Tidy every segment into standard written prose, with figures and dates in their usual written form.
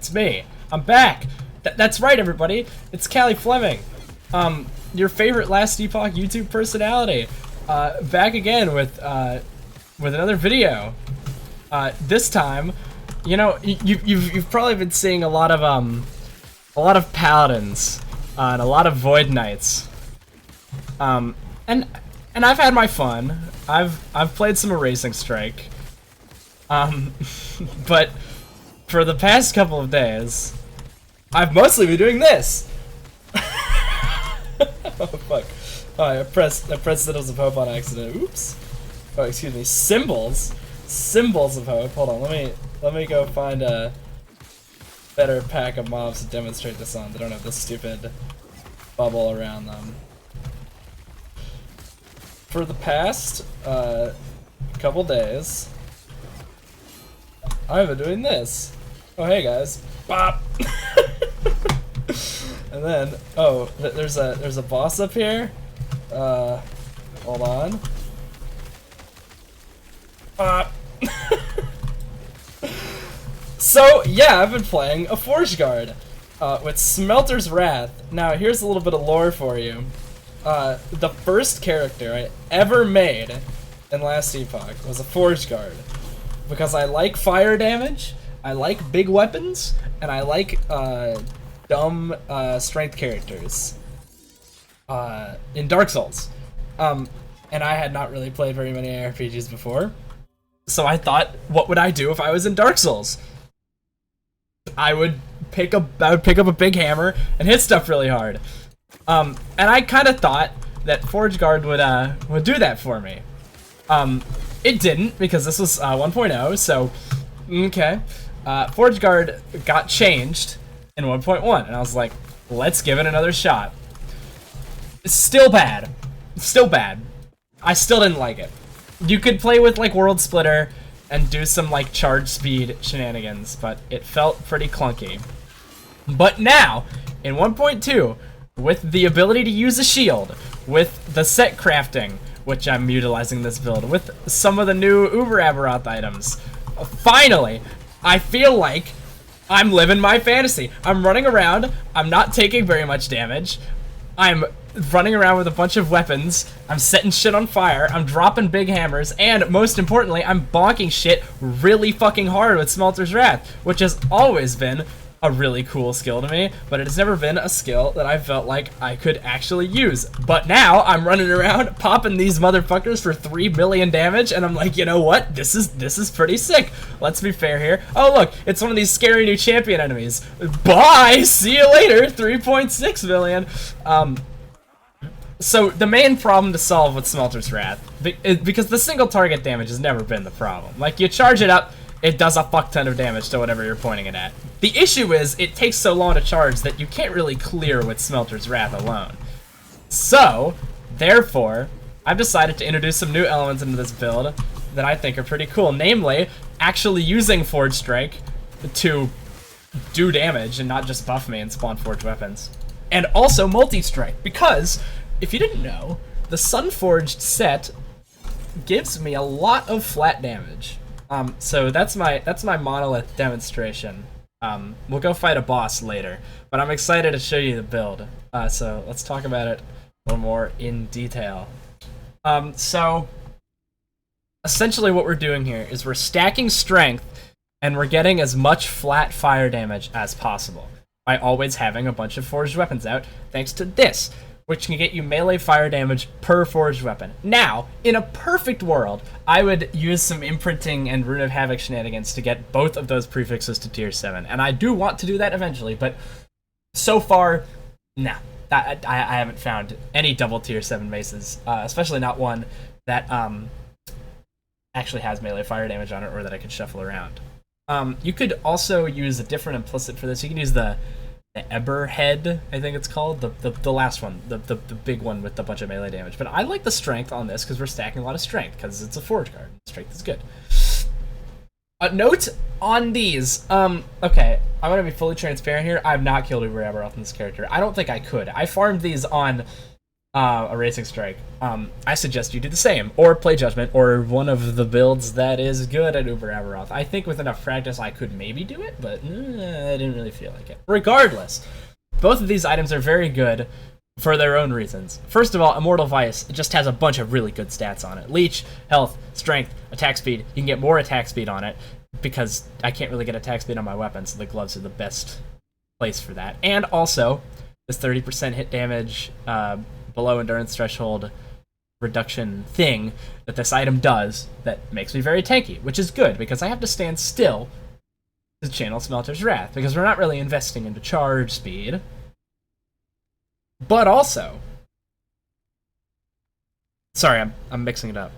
It's me. I'm back. That's right, everybody. It's Callie Fleming. Your favorite Last Epoch YouTube personality. Back again with another video. This time, you know, you've probably been seeing a lot of paladins and a lot of void knights. And I've had my fun. I've played some Erasing Strike. But for the past couple of days, I've mostly been doing this. Oh fuck! Oh, I pressed Signals of Hope on accident. Oops. Oh, excuse me. Symbols of Hope. Hold on. Let me go find a better pack of mobs to demonstrate this on. They don't have this stupid bubble around them. For the past couple days, I've been doing this. Oh hey guys, bop. And then there's a boss up here. Hold on. Bop. So yeah, I've been playing a Forge Guard with Smelter's Wrath. Now here's a little bit of lore for you. The first character I ever made in Last Epoch was a Forge Guard because I like fire damage, I like big weapons, and I like dumb strength characters in Dark Souls. And I had not really played very many RPGs before, so I thought, what would I do if I was in Dark Souls? I would pick up a big hammer and hit stuff really hard. And I kind of thought that Forge Guard would do that for me. It didn't, because this was 1.0, so okay. Forge Guard got changed in 1.1, and I was like, let's give it another shot. It's still bad. Still bad. I still didn't like it. You could play with like World Splitter and do some like charge speed shenanigans, but it felt pretty clunky. But now, in 1.2, with the ability to use a shield, with the set crafting, which I'm utilizing this build, with some of the new Uber Aberroth items, finally, I feel like I'm living my fantasy. I'm running around, I'm not taking very much damage, I'm running around with a bunch of weapons, I'm setting shit on fire, I'm dropping big hammers, and most importantly, I'm bonking shit really fucking hard with Smelter's Wrath, which has always been a really cool skill to me, but it has never been a skill that I felt like I could actually use. But now I'm running around popping these motherfuckers for 3 million damage, and I'm like, you know what? This is pretty sick. Let's be fair here. Oh look, it's one of these scary new champion enemies. Bye. See you later. 3.6 million. So the main problem to solve with Smelter's Wrath, because the single target damage has never been the problem. Like, you charge it up, it does a fuck ton of damage to whatever you're pointing it at. The issue is, it takes so long to charge that you can't really clear with Smelter's Wrath alone. So, therefore, I've decided to introduce some new elements into this build that I think are pretty cool. Namely, actually using Forge Strike to do damage and not just buff me and spawn Forge weapons. And also multi-strike, because, if you didn't know, the Sunforged set gives me a lot of flat damage. So that's my monolith demonstration. We'll go fight a boss later, but I'm excited to show you the build. So let's talk about it a little more in detail. So essentially what we're doing here is we're stacking strength and we're getting as much flat fire damage as possible by always having a bunch of forged weapons out, thanks to this, which can get you melee fire damage per forged weapon. Now, in a perfect world, I would use some imprinting and Rune of Havoc shenanigans to get both of those prefixes to tier 7, and I do want to do that eventually, but so far, nah. I haven't found any double tier 7 maces, especially not one that actually has melee fire damage on it or that I could shuffle around. You could also use a different implicit for this. You can use the Aberroth, I think it's called, the last one, the big one with a bunch of melee damage. But I like the strength on this because we're stacking a lot of strength because it's a Forge Guard. Strength is good. A note on these. Okay, I'm gonna be fully transparent here. I've not killed Uber Aberroth in this character. I don't think I could. I farmed these on a racing strike, I suggest you do the same, or play Judgment, or one of the builds that is good at Uber Aberroth. I think with enough practice I could maybe do it, but I didn't really feel like it. Regardless, both of these items are very good for their own reasons. First of all, Immortal Vice just has a bunch of really good stats on it. Leech, health, strength, attack speed. You can get more attack speed on it, because I can't really get attack speed on my weapons, so the gloves are the best place for that. And also, this 30% hit damage below endurance threshold reduction thing that this item does that makes me very tanky, which is good because I have to stand still to channel Smelter's Wrath because we're not really investing into charge speed. But also, sorry, I'm mixing it up.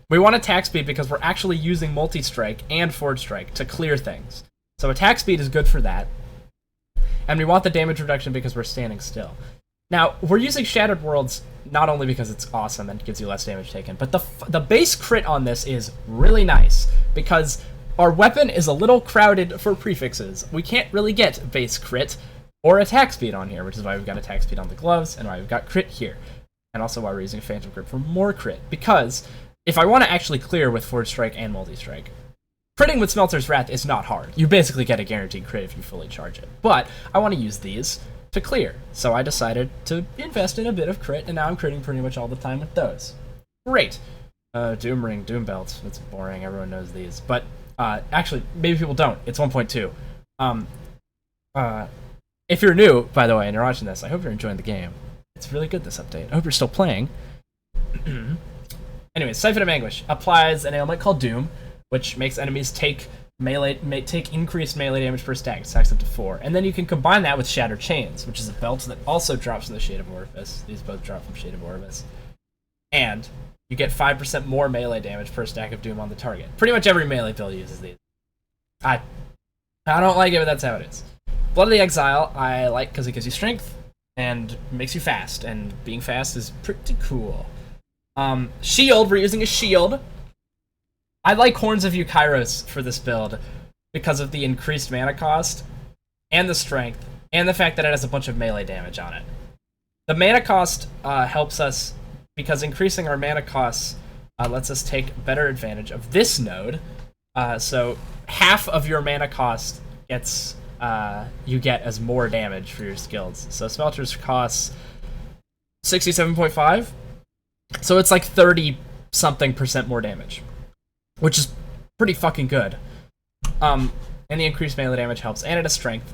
We want attack speed because we're actually using multi-strike and forward strike to clear things. So attack speed is good for that. And we want the damage reduction because we're standing still. Now, we're using Shattered Worlds not only because it's awesome and gives you less damage taken, but the base crit on this is really nice because our weapon is a little crowded for prefixes. We can't really get base crit or attack speed on here, which is why we've got attack speed on the gloves and why we've got crit here. And also why we're using Phantom Grip for more crit. Because if I want to actually clear with Forward Strike and Multi-Strike, critting with Smelter's Wrath is not hard. You basically get a guaranteed crit if you fully charge it. But I want to use these to clear. So I decided to invest in a bit of crit, and now I'm critting pretty much all the time with those. Great. Doom Ring, Doom Belt. It's boring. Everyone knows these. But actually, maybe people don't. It's 1.2. If you're new, by the way, and you're watching this, I hope you're enjoying the game. It's really good, this update. I hope you're still playing. Anyways, Siphon of Anguish applies an ailment called Doom, which makes enemies take increased melee damage per stack. It stacks up to 4. And then you can combine that with Shattered Chains, which is a belt that also drops from the Shade of Orifice. These both drop from Shade of Orifice. And you get 5% more melee damage per stack of Doom on the target. Pretty much every melee build uses these. I don't like it, but that's how it is. Blood of the Exile I like because it gives you strength and makes you fast, and being fast is pretty cool. Shield, we're using a shield. I like Horns of Kairos for this build because of the increased mana cost and the strength and the fact that it has a bunch of melee damage on it. The mana cost helps us because increasing our mana costs lets us take better advantage of this node. So half of your mana cost gets you get as more damage for your skills. So Smelter's costs 67.5. So it's like 30-something% more damage, which is pretty fucking good. And the increased melee damage helps, and it has strength.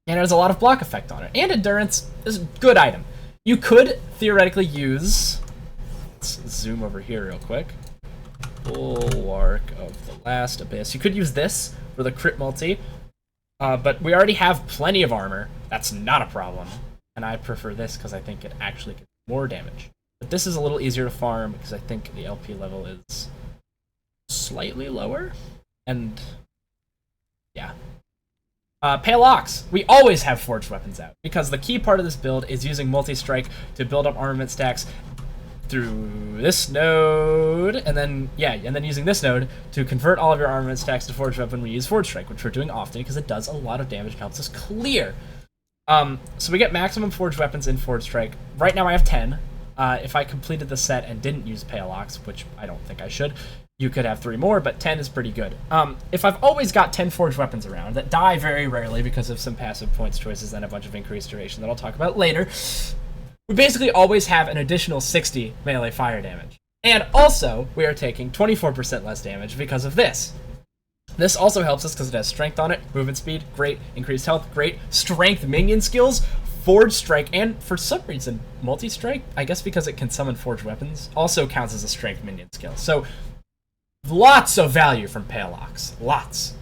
And it has a lot of block effect on it. And endurance is a good item. You could theoretically use... Let's zoom over here real quick. Bulwark of the Last Abyss. You could use this for the crit multi, but we already have plenty of armor. That's not a problem. And I prefer this because I think it actually gets more damage. But this is a little easier to farm because I think the LP level is slightly lower. And yeah. Pale Ox. We always have forged weapons out because the key part of this build is using multi-strike to build up armament stacks through this node, and then using this node to convert all of your armament stacks to forged weapon. We use Forge Strike, which we're doing often because it does a lot of damage and helps us clear. So we get maximum forged weapons in Forge Strike. Right now I have 10. If I completed the set and didn't use Pale Ox, which I don't think I should, you could have 3 more, but 10 is pretty good. If I've always got 10 forged weapons around that die very rarely because of some passive points choices and a bunch of increased duration that I'll talk about later, we basically always have an additional 60 melee fire damage. And also, we are taking 24% less damage because of this. This also helps us because it has strength on it, movement speed, great, increased health, great, strength minion skills, Forge Strike, and for some reason, Multi-Strike, I guess because it can summon forged weapons, also counts as a strength minion skill. So, lots of value from Pale Ox. Lots.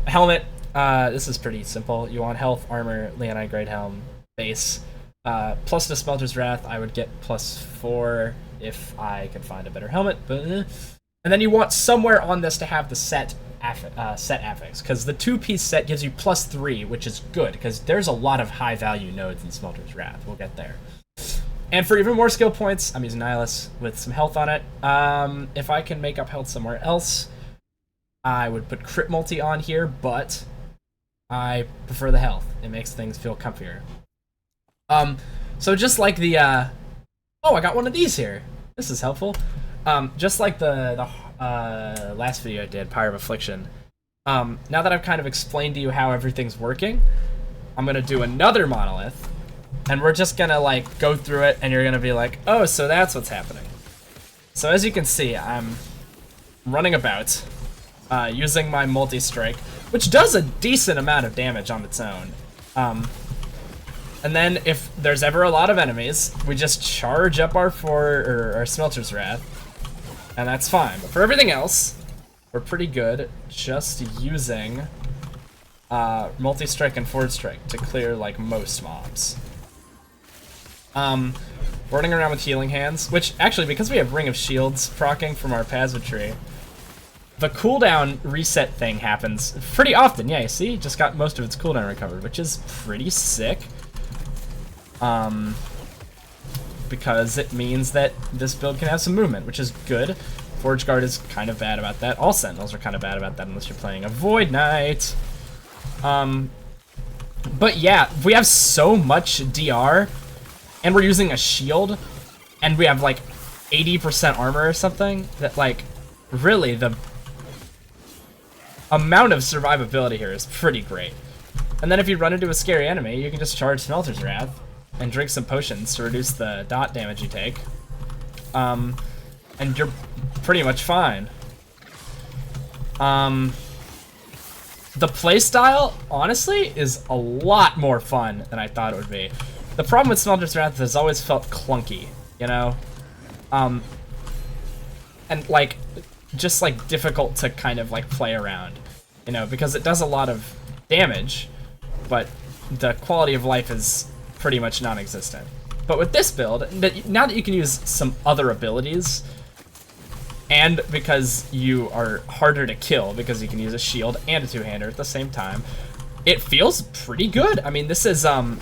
A helmet, this is pretty simple. You want health, armor, Leonine Great Helm, base. Plus the Smelter's Wrath, I would get +4 if I could find a better helmet. But, and then you want somewhere on this to have the set affix, because the 2-piece set gives you +3, which is good, because there's a lot of high-value nodes in Smelter's Wrath. We'll get there. And for even more skill points, I'm using Nihilus with some health on it. If I can make up health somewhere else, I would put Crit Multi on here, but I prefer the health. It makes things feel comfier. So just like the, oh, I got one of these here. This is helpful. Just like the last video I did, Pyre of Affliction. Now that I've kind of explained to you how everything's working, I'm gonna do another monolith, and we're just gonna like go through it, and you're gonna be like, oh, so that's what's happening. So as you can see, I'm running about, using my multi-strike, which does a decent amount of damage on its own. And then if there's ever a lot of enemies, we just charge up our Smelter's Wrath, and that's fine. But for everything else, we're pretty good just using multi-strike and forward strike to clear like most mobs. Running around with healing hands, which actually, because we have Ring of Shields proccing from our pageantry, the cooldown reset thing happens pretty often. Yeah, you see, just got most of its cooldown recovered, which is pretty sick. Because it means that this build can have some movement, which is good. Forge Guard is kind of bad about that. All Sentinels are kind of bad about that unless you're playing a Void Knight. But yeah, we have so much DR, and we're using a shield, and we have like 80% armor or something, that like, really, the amount of survivability here is pretty great. And then if you run into a scary enemy, you can just charge Smelter's Wrath and drink some potions to reduce the dot damage you take. And you're pretty much fine. The playstyle, honestly, is a lot more fun than I thought it would be. The problem with Smelter's Wrath has always felt clunky, you know? And like, just like difficult to kind of like play around, you know, because it does a lot of damage, but the quality of life is pretty much non-existent. But with this build, now that you can use some other abilities, and because you are harder to kill because you can use a shield and a two-hander at the same time, it feels pretty good. I mean, this is, I'm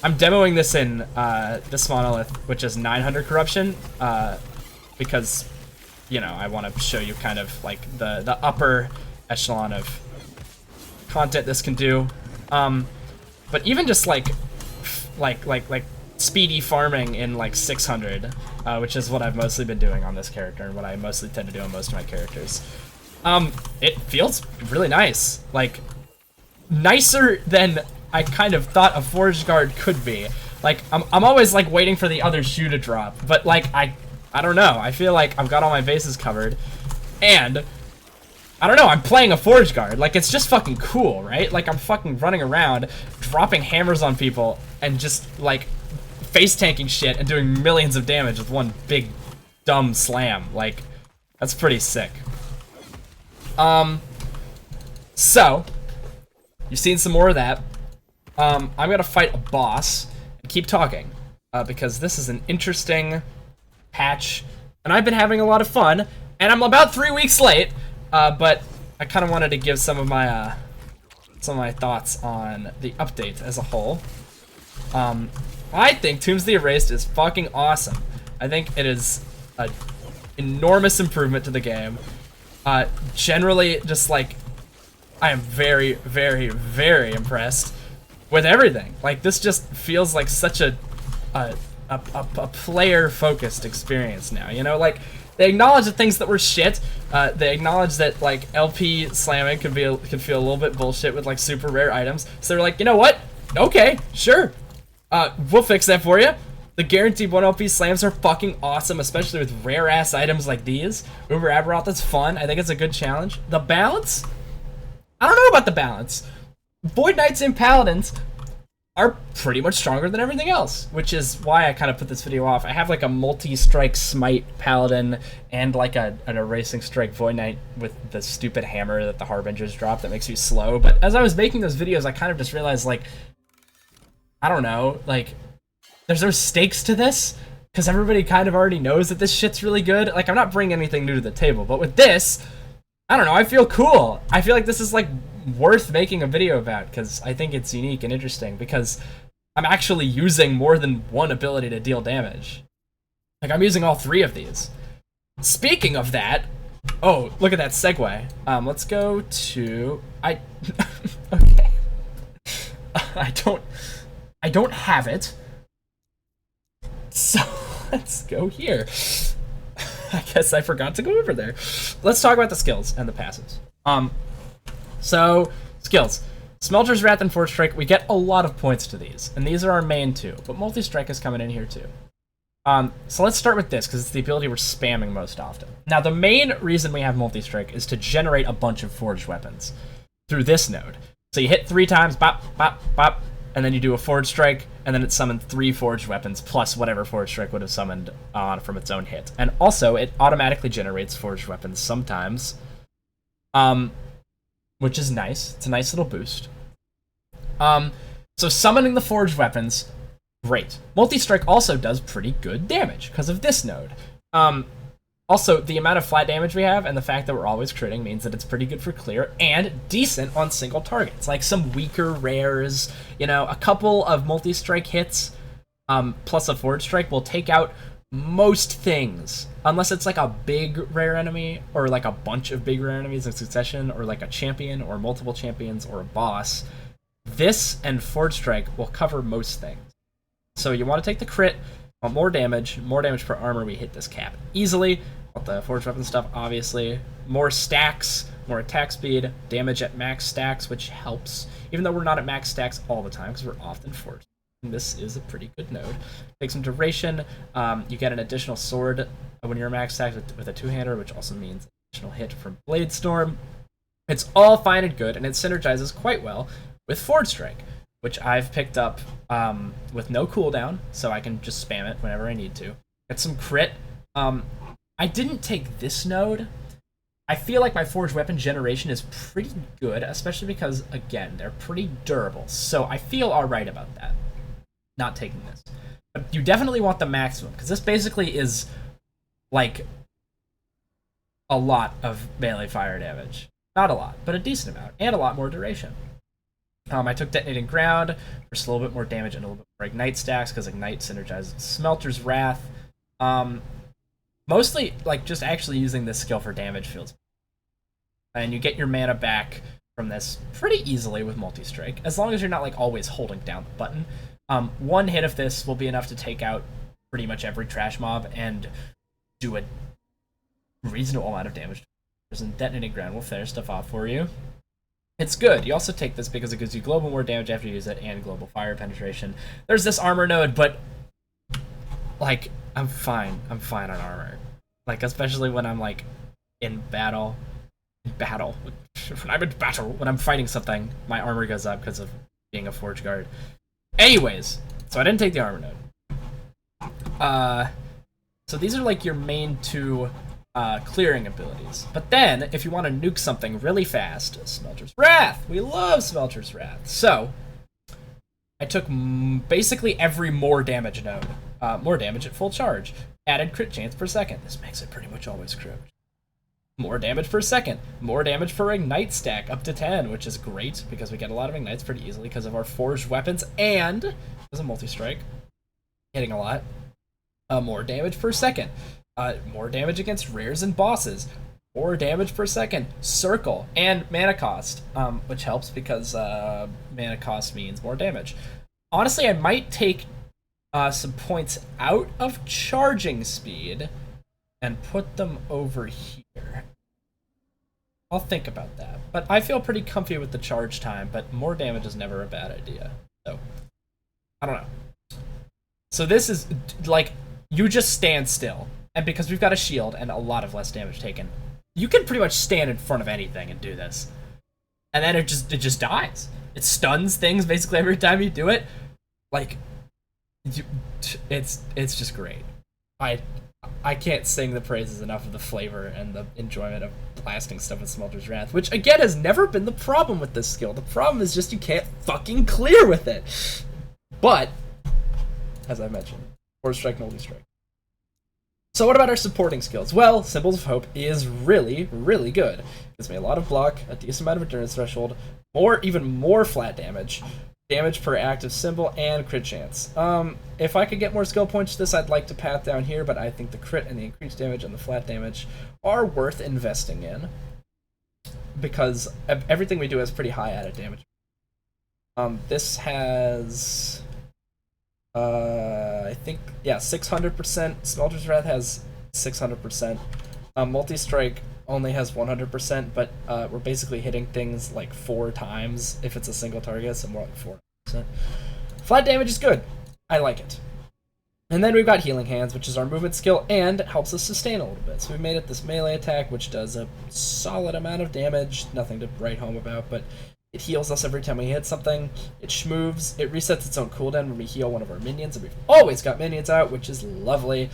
demoing this in this monolith, which is 900 corruption, because, you know, I want to show you kind of like the upper echelon of content this can do. But even just like speedy farming in like 600, which is what I've mostly been doing on this character and what I mostly tend to do on most of my characters. It feels really nice, like nicer than I kind of thought a Forge Guard could be. Like I'm always like waiting for the other shoe to drop, but like I don't know. I feel like I've got all my bases covered, and I don't know, I'm playing a Forge Guard. Like, it's just fucking cool, right? Like, I'm fucking running around, dropping hammers on people, and just, like, face-tanking shit and doing millions of damage with one big, dumb slam. Like, that's pretty sick. So, you've seen some more of that. I'm gonna fight a boss and keep talking, because this is an interesting patch, and I've been having a lot of fun, and I'm about 3 weeks late. But I kind of wanted to give some of my thoughts on the update as a whole. I think Tombs of the Erased is fucking awesome. I think it is an enormous improvement to the game. Generally, just like, I am very, very, very impressed with everything. Like, this just feels like such a player-focused experience now. You know, like, they acknowledge the things that were shit. They acknowledge that like LP slamming could feel a little bit bullshit with like super rare items. So they're like, you know what? Okay, sure. We'll fix that for you. The guaranteed 1 LP slams are fucking awesome, especially with rare ass items like these. Uber Aberroth is fun. I think it's a good challenge. The balance? I don't know about the balance. Void Knights and Paladins are pretty much stronger than everything else, which is why I kind of put this video off. I have like a multi-strike smite paladin and like an erasing strike void knight with the stupid hammer that the harbingers drop that makes you slow. But as I was making those videos, I kind of just realized, like, I don't know, like, there's no stakes to this because everybody kind of already knows that this shit's really good. Like, I'm not bringing anything new to the table, but with this, I don't know, I feel cool. I feel like this is like worth making a video about because I think it's unique and interesting because I'm actually using more than one ability to deal damage. Like, I'm using all 3 of these. Speaking of that, oh, look at that segue. Let's go to, okay. I don't have it, So let's go here. I guess I forgot to go over there. Let's talk about the skills and the passives. So skills. Smelter's Wrath and Forge Strike, we get a lot of points to these, and these are our main two, but Multi-Strike is coming in here too. So let's start with this, because it's the ability we're spamming most often. Now, the main reason we have Multi-Strike is to generate a bunch of forged weapons through this node. So you hit 3 times, bop, bop, bop, and then you do a Forge Strike, and then it summoned 3 forged weapons, plus whatever Forge Strike would have summoned from its own hit. And also, it automatically generates forged weapons sometimes, which is nice. It's a nice little boost. So summoning the forged weapons, great. Multi-Strike also does pretty good damage because of this node. Also, the amount of flat damage we have and the fact that we're always critting means that it's pretty good for clear and decent on single targets. Like some weaker rares, you know, a couple of Multi-Strike hits plus a Forge Strike will take out most things. Unless it's like a big rare enemy or like a bunch of big rare enemies in succession or like a champion or multiple champions or a boss. This and Forge Strike will cover most things. So you want to take the crit, want more damage per armor, we hit this cap easily. Want the forged weapon stuff, obviously. More stacks, more attack speed, damage at max stacks, which helps. Even though we're not at max stacks all the time, because we're often forged. And this is a pretty good node. Takes some duration. You get an additional sword when you're max stacks with a two-hander, which also means additional hit from Blade Storm. It's all fine and good, and it synergizes quite well with Forge Strike, which I've picked up with no cooldown, so I can just spam it whenever I need to. Get some crit. I didn't take this node. I feel like my forged weapon generation is pretty good, especially because, again, they're pretty durable. So I feel alright about that, not taking this. But you definitely want the maximum, because this basically is, like, a lot of melee fire damage. Not a lot, but a decent amount, and a lot more duration. I took Detonating Ground for just a little bit more damage and a little bit more Ignite stacks, because Ignite synergizes with Smelter's Wrath. Mostly, like, just actually using this skill for damage feels. And you get your mana back from this pretty easily with Multi-Strike, as long as you're not, like, always holding down the button. One hit of this will be enough to take out pretty much every trash mob and do a reasonable amount of damage. And Detonating Ground will finish stuff off for you. It's good. You also take this because it gives you global more damage after you use it and global fire penetration. There's this armor node, but, like, I'm fine. I'm fine on armor. Like, especially when I'm, like, in battle. When I'm in battle, when I'm fighting something, my armor goes up because of being a Forge Guard. Anyways, so I didn't take the armor node. So these are, like, your main two clearing abilities. But then, if you want to nuke something really fast, Smelter's Wrath! We love Smelter's Wrath. So, I took basically every more damage node. More damage at full charge. Added crit chance per second. This makes it pretty much always crit. More damage per second. More damage per Ignite stack, up to 10, which is great, because we get a lot of Ignites pretty easily because of our forged weapons, and there's a Multi-Strike. Hitting a lot. More damage per second. More damage against rares and bosses. More damage per second. Circle. And mana cost, which helps because mana cost means more damage. Honestly, I might take some points out of charging speed and put them over here. I'll think about that. But I feel pretty comfy with the charge time, but more damage is never a bad idea. So, I don't know. So this is, like, you just stand still. And because we've got a shield and a lot of less damage taken, you can pretty much stand in front of anything and do this. And then it just dies. It stuns things basically every time you do it. Like, it's just great. I can't sing the praises enough of the flavor and the enjoyment of blasting stuff with Smelter's Wrath, which again has never been the problem with this skill. The problem is just you can't fucking clear with it. But, as I mentioned, Forge Strike, Multi-Strike. So what about our supporting skills? Well, Symbols of Hope is really, really good. Gives me a lot of block, a decent amount of endurance threshold, or even more flat damage. Damage per active symbol, and crit chance. If I could get more skill points to this, I'd like to path down here, but I think the crit and the increased damage and the flat damage are worth investing in. Because everything we do has pretty high added damage. This has I think, yeah, 600%. Smelter's Wrath has 600%. Multi-strike only has 100%, but we're basically hitting things like 4 times if it's a single target, so more like 4%. Flat damage is good. I like it. And then we've got Healing Hands, which is our movement skill, and helps us sustain a little bit. So we made it this melee attack, which does a solid amount of damage. Nothing to write home about, but it heals us every time we hit something. It shmoves. It resets its own cooldown when we heal one of our minions, and we've always got minions out, which is lovely.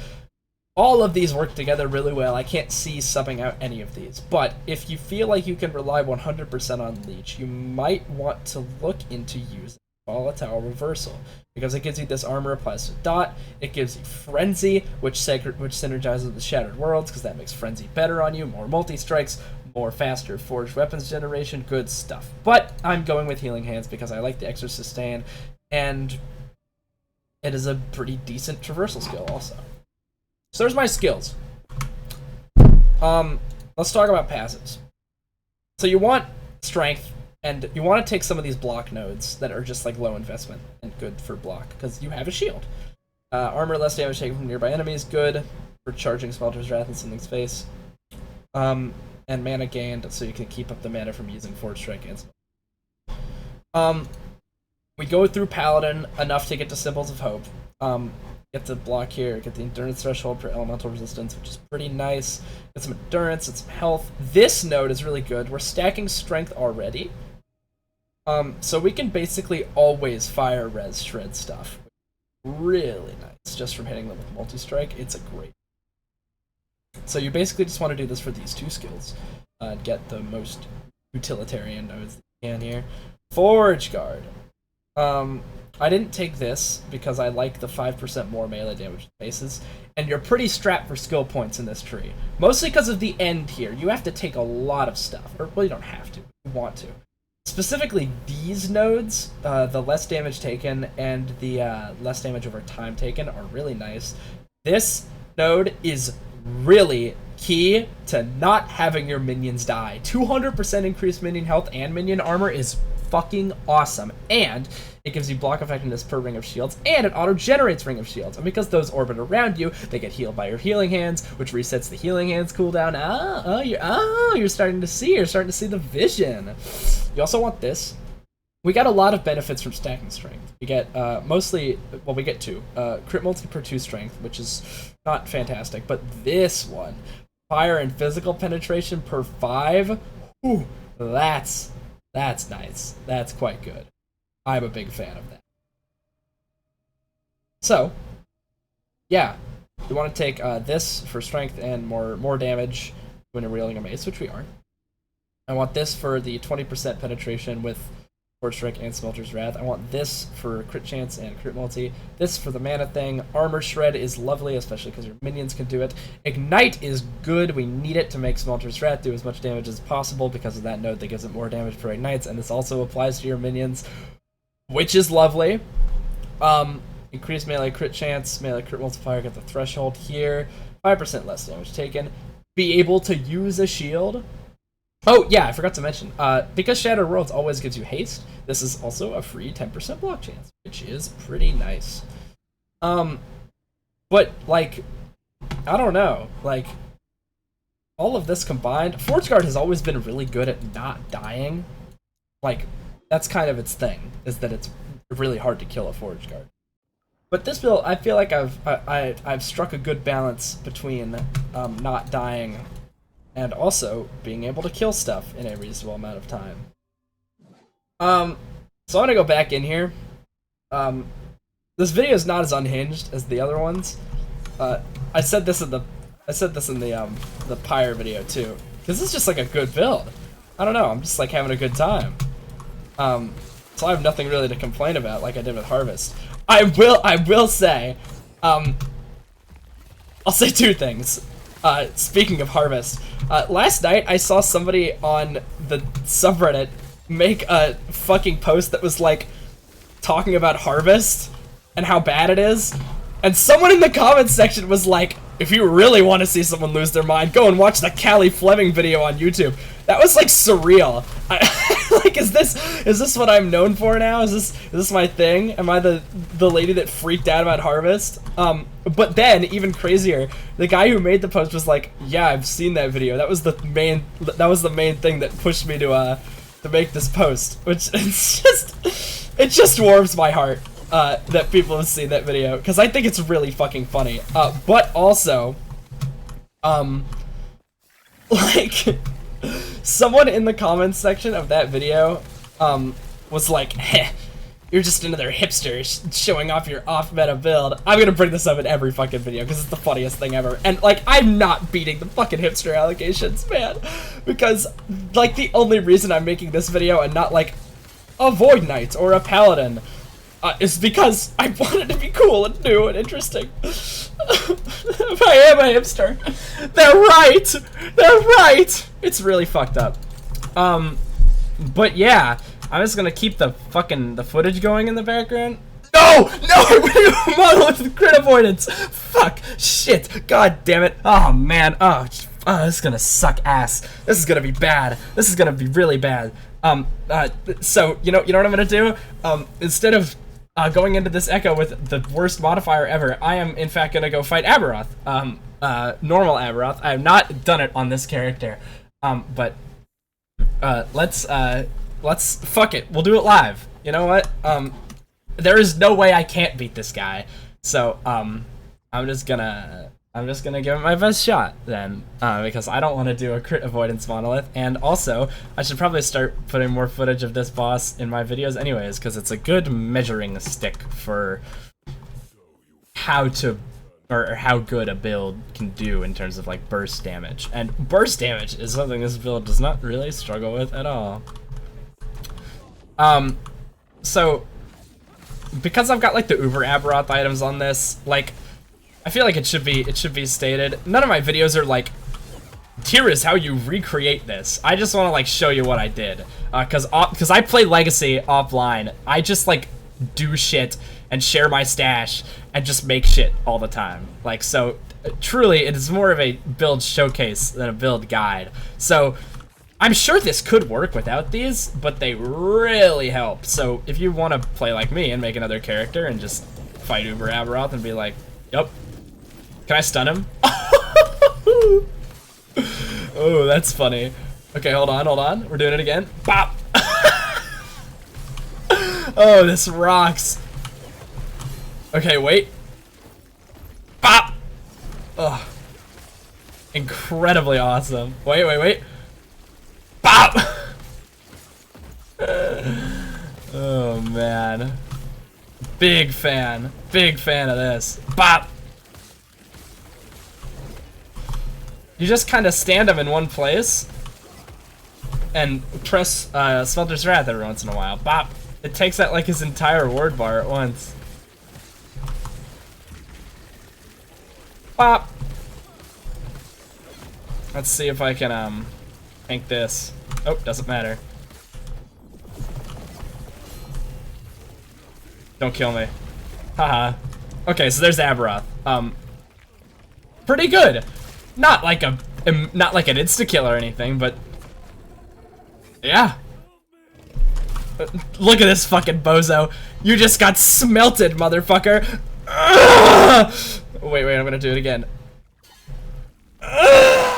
All of these work together really well. I can't see subbing out any of these. But if you feel like you can rely 100% on Leech, you might want to look into using Volatile Reversal, because it gives you this armor applies to dot. It gives you Frenzy, which synergizes with Shattered Worlds, because that makes Frenzy better on you. More multi-strikes, more faster forged weapons generation, good stuff. But I'm going with Healing Hands because I like the extra sustain, and it is a pretty decent traversal skill also. So there's my skills. Let's talk about passives. So you want strength, and you want to take some of these block nodes that are just like low investment and good for block, because you have a shield. Armor, less damage taken from nearby enemies, good for charging Smelter's Wrath in something's face. And mana gained, so you can keep up the mana from using Forge Strike and Smelter. We go through Paladin enough to get to Symbols of Hope. Get to block here, get the endurance threshold for elemental resistance, which is pretty nice. Get some endurance and some health. This node is really good. We're stacking strength already. So we can basically always fire res shred stuff. Really nice, just from hitting them with multi-strike. It's a great. So you basically just want to do this for these 2 skills. Get the most utilitarian nodes that you can here. Forge Guard. I didn't take this because I like the 5% more melee damage faces, and you're pretty strapped for skill points in this tree. Mostly because of the end here. You have to take a lot of stuff. Or, well, you don't have to. You want to. Specifically, these nodes, the less damage taken and the less damage over time taken are really nice. This node is really key to not having your minions die. 200% increased minion health and minion armor is fucking awesome, and it gives you block effectiveness per ring of shields, and it auto-generates ring of shields, and because those orbit around you, they get healed by your healing hands, which resets the healing hands cooldown. You're starting to see the vision. You also want this. We got a lot of benefits from stacking strength. We get we get 2 crit multi per 2 strength, which is not fantastic, but this one, fire and physical penetration per 5, ooh, that's nice. That's quite good. I'm a big fan of that. So, yeah, you want to take this for strength and more damage when you're wielding a mace, which we are. I want this for the 20% penetration with Forge Strike and Smelter's Wrath. I want this for crit chance and crit multi. This for the mana thing. Armor Shred is lovely, especially because your minions can do it. Ignite is good. We need it to make Smelter's Wrath do as much damage as possible because of that node that gives it more damage per ignites, and this also applies to your minions, which is lovely. Increased melee crit chance, melee crit multiplier, get the threshold here. 5% less damage taken. Be able to use a shield. Oh, yeah, I forgot to mention, because Shattered Worlds always gives you haste, this is also a free 10% block chance, which is pretty nice. But, like, I don't know, like, all of this combined, Forge Guard has always been really good at not dying. Like, that's kind of its thing, is that it's really hard to kill a Forge Guard. But this build, I feel like I've struck a good balance between not dying and also being able to kill stuff in a reasonable amount of time. So I'm gonna go back in here. This video is not as unhinged as the other ones. I said this in the Pyre video too, because this is just like a good build. I don't know, I'm just like having a good time. So I have nothing really to complain about like I did with Harvest. I will say, I'll say 2 things. Speaking of Harvest, last night I saw somebody on the subreddit make a fucking post that was like talking about Harvest and how bad it is, and someone in the comments section was like, if you really want to see someone lose their mind, go and watch the Callie Fleming video on YouTube. That was like surreal. Like, is this what I'm known for now? Is this my thing? Am I the lady that freaked out about Harvest? But then, even crazier, the guy who made the post was like, yeah, I've seen that video. That was the main thing that pushed me to make this post. Which, it just warms my heart, that people have seen that video. Because I think it's really fucking funny. But also, like, someone in the comments section of that video, was like, heh, you're just another hipster showing off your off-meta build. I'm gonna bring this up in every fucking video because it's the funniest thing ever. And, like, I'm not beating the fucking hipster allegations, man. Because, like, the only reason I'm making this video and not, like, a Void Knight or a Paladin, is because I want it to be cool and new and interesting. If I am a hipster, they're right. They're right. It's really fucked up. But yeah, I'm just gonna keep the footage going in the background. No, no, monolith with crit avoidance. Fuck, shit, god damn it. Oh man, oh, this is gonna suck ass. This is gonna be bad. This is gonna be really bad. So you know what I'm gonna do? Instead of going into this echo with the worst modifier ever, I am in fact gonna go fight Aberroth. Normal Aberroth. I have not done it on this character. But let's fuck it. We'll do it live. You know what? There is no way I can't beat this guy. So I'm just gonna give it my best shot then, because I don't want to do a crit avoidance monolith, and also I should probably start putting more footage of this boss in my videos anyways, because it's a good measuring stick for how good a build can do in terms of like burst damage, and burst damage is something this build does not really struggle with at all. So because I've got like the Uber Aberroth items on this, like, I feel like it should be stated, none of my videos are like, here is how you recreate this. I just want to like show you what I did, cause I play Legacy offline. I just like do shit and share my stash and just make shit all the time. Like, so truly it is more of a build showcase than a build guide. So I'm sure this could work without these, but they really help. So if you want to play like me and make another character and just fight Uber Aberroth and be like, yup, can I stun him? Oh, that's funny. Okay, hold on. We're doing it again. Bop! Oh, this rocks. Okay, wait. Bop! Ugh. Incredibly awesome. Wait. Bop! Oh, man. Big fan of this. Bop! You just kind of stand him in one place and press Smelter's Wrath every once in a while. Bop! It takes out like his entire ward bar at once. Bop! Let's see if I can tank this. Oh, doesn't matter. Don't kill me. Haha. Okay, so there's Aberroth. Pretty good. Not like an insta-kill or anything, but yeah. Look at this fucking bozo. You just got smelted, motherfucker. Ugh! Wait, I'm gonna do it again. Ugh!